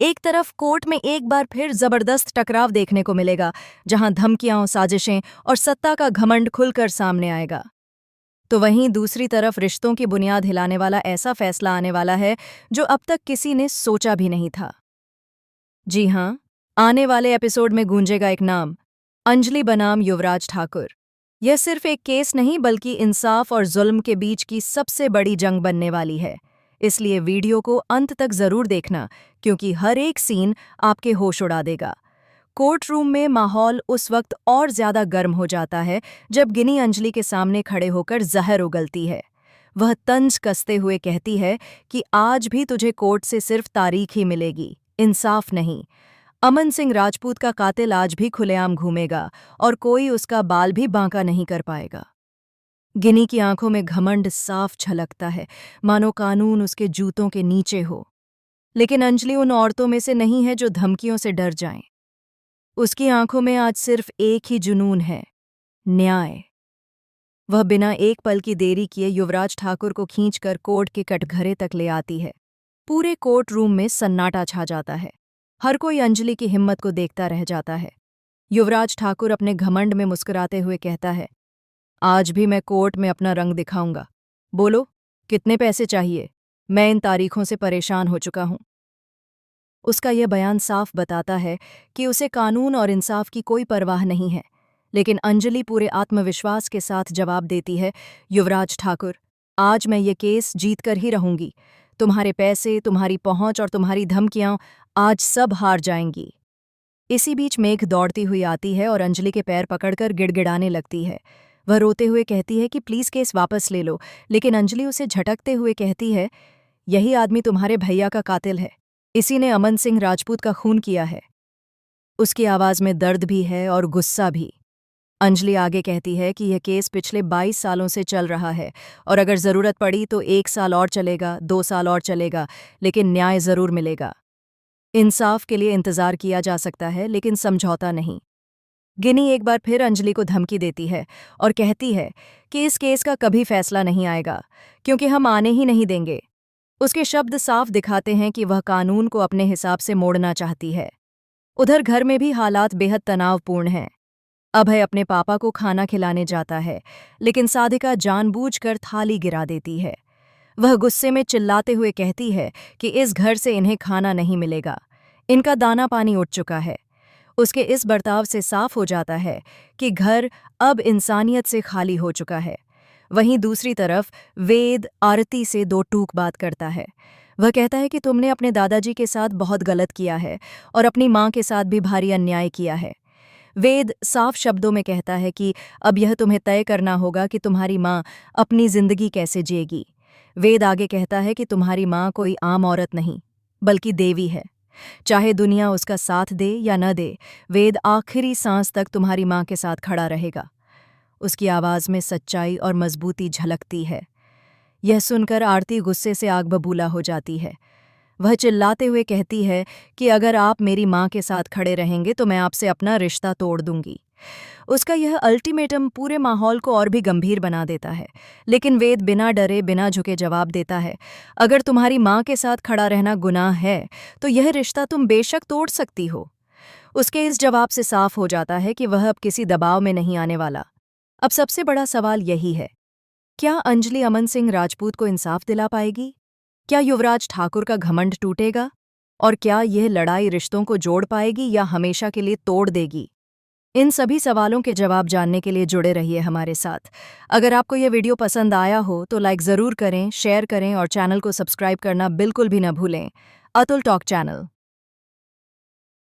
एक तरफ कोर्ट में एक बार फिर जबरदस्त टकराव देखने को मिलेगा, जहां धमकियां, साजिशें और सत्ता का घमंड खुलकर सामने आएगा। तो वहीं दूसरी तरफ रिश्तों की बुनियाद हिलाने वाला ऐसा फैसला आने वाला है जो अब तक किसी ने सोचा भी नहीं था। जी हां, आने वाले एपिसोड में गूंजेगा एक नाम, अंजलि बनाम युवराज ठाकुर। यह सिर्फ एक केस नहीं बल्कि इंसाफ और जुल्म के बीच की सबसे बड़ी जंग बनने वाली है। इसलिए वीडियो को अंत तक जरूर देखना, क्योंकि हर एक सीन आपके होश उड़ा देगा। कोर्ट रूम में माहौल उस वक्त और ज्यादा गर्म हो जाता है जब गिनी अंजलि के सामने खड़े होकर जहर उगलती है। वह तंज कसते हुए कहती है कि आज भी तुझे कोर्ट से सिर्फ तारीख ही मिलेगी, इंसाफ नहीं। अमन सिंह राजपूत का कातिल आज भी खुलेआम घूमेगा और कोई उसका बाल भी बांका नहीं कर पाएगा। गिनी की आंखों में घमंड साफ झलकता है, मानो कानून उसके जूतों के नीचे हो। लेकिन अंजलि उन औरतों में से नहीं है जो धमकियों से डर जाएं। उसकी आंखों में आज सिर्फ एक ही जुनून है, न्याय। वह बिना एक पल की देरी किए युवराज ठाकुर को खींचकर कोर्ट के कटघरे तक ले आती है। पूरे कोर्ट रूम में सन्नाटा छा जाता है। हर कोई अंजलि की हिम्मत को देखता रह जाता है। युवराज ठाकुर अपने घमंड में मुस्कुराते हुए कहता है, आज भी मैं कोर्ट में अपना रंग दिखाऊंगा। बोलो, कितने पैसे चाहिए? मैं इन तारीखों से परेशान हो चुका हूं। उसका यह बयान साफ बताता है कि उसे कानून और इंसाफ की कोई परवाह नहीं है। लेकिन अंजलि पूरे आत्मविश्वास के साथ जवाब देती है, युवराज ठाकुर, आज मैं ये केस जीत कर ही रहूंगी। तुम्हारे पैसे, तुम्हारी पहुंच और तुम्हारी धमकियां आज सब हार जाएंगी। इसी बीच मेघ दौड़ती हुई आती है और अंजलि के पैर पकड़कर गिड़गिड़ाने लगती है। वह रोते हुए कहती है कि प्लीज केस वापस ले लो, लेकिन अंजलि उसे झटकते हुए कहती है, यही आदमी तुम्हारे भैया का कातिल है। इसी ने अमन सिंह राजपूत का खून किया है। उसकी आवाज में दर्द भी है और गुस्सा भी। अंजलि आगे कहती है कि यह केस पिछले 22 सालों से चल रहा है और अगर जरूरत पड़ी तो 1 साल और चलेगा, 2 साल और चलेगा, लेकिन न्याय जरूर मिलेगा। इंसाफ के लिए इंतजार किया जा सकता है, लेकिन समझौता नहीं। गिनी एक बार फिर अंजलि को धमकी देती है और कहती है कि इस केस का कभी फैसला नहीं आएगा, क्योंकि हम आने ही नहीं देंगे। उसके शब्द साफ दिखाते हैं कि वह कानून को अपने हिसाब से मोड़ना चाहती है। उधर घर में भी हालात बेहद तनावपूर्ण हैं। अभय अपने पापा को खाना खिलाने जाता है, लेकिन साधिका जानबूझकर थाली गिरा देती है। वह गुस्से में चिल्लाते हुए कहती है कि इस घर से इन्हें खाना नहीं मिलेगा, इनका दाना पानी उठ चुका है। उसके इस बर्ताव से साफ हो जाता है कि घर अब इंसानियत से खाली हो चुका है। वहीं दूसरी तरफ वेद आरती से दो टूक बात करता है। वह कहता है कि तुमने अपने दादाजी के साथ बहुत गलत किया है और अपनी माँ के साथ भी भारी अन्याय किया है। वेद साफ शब्दों में कहता है कि अब यह तुम्हें तय करना होगा कि तुम्हारी माँ अपनी जिंदगी कैसे जिएगी। वेद आगे कहता है कि तुम्हारी माँ कोई आम औरत नहीं, बल्कि देवी है। चाहे दुनिया उसका साथ दे या न दे, वेद आखिरी सांस तक तुम्हारी माँ के साथ खड़ा रहेगा। उसकी आवाज़ में सच्चाई और मजबूती झलकती है। यह सुनकर आरती गुस्से से आग बबूला हो जाती है। वह चिल्लाते हुए कहती है कि अगर आप मेरी माँ के साथ खड़े रहेंगे तो मैं आपसे अपना रिश्ता तोड़ दूंगी। उसका यह अल्टीमेटम पूरे माहौल को और भी गंभीर बना देता है। लेकिन वेद बिना डरे बिना झुके जवाब देता है, अगर तुम्हारी माँ के साथ खड़ा रहना गुनाह है तो यह रिश्ता तुम बेशक तोड़ सकती हो। उसके इस जवाब से साफ हो जाता है कि वह अब किसी दबाव में नहीं आने वाला। अब सबसे बड़ा सवाल यही है, क्या अंजलि अमन सिंह राजपूत को इंसाफ दिला पाएगी? क्या युवराज ठाकुर का घमंड टूटेगा? और क्या यह लड़ाई रिश्तों को जोड़ पाएगी या हमेशा के लिए तोड़ देगी? इन सभी सवालों के जवाब जानने के लिए जुड़े रहिए हमारे साथ। अगर आपको यह वीडियो पसंद आया हो तो लाइक ज़रूर करें, शेयर करें और चैनल को सब्सक्राइब करना बिल्कुल भी न भूलें। Atul talk channel.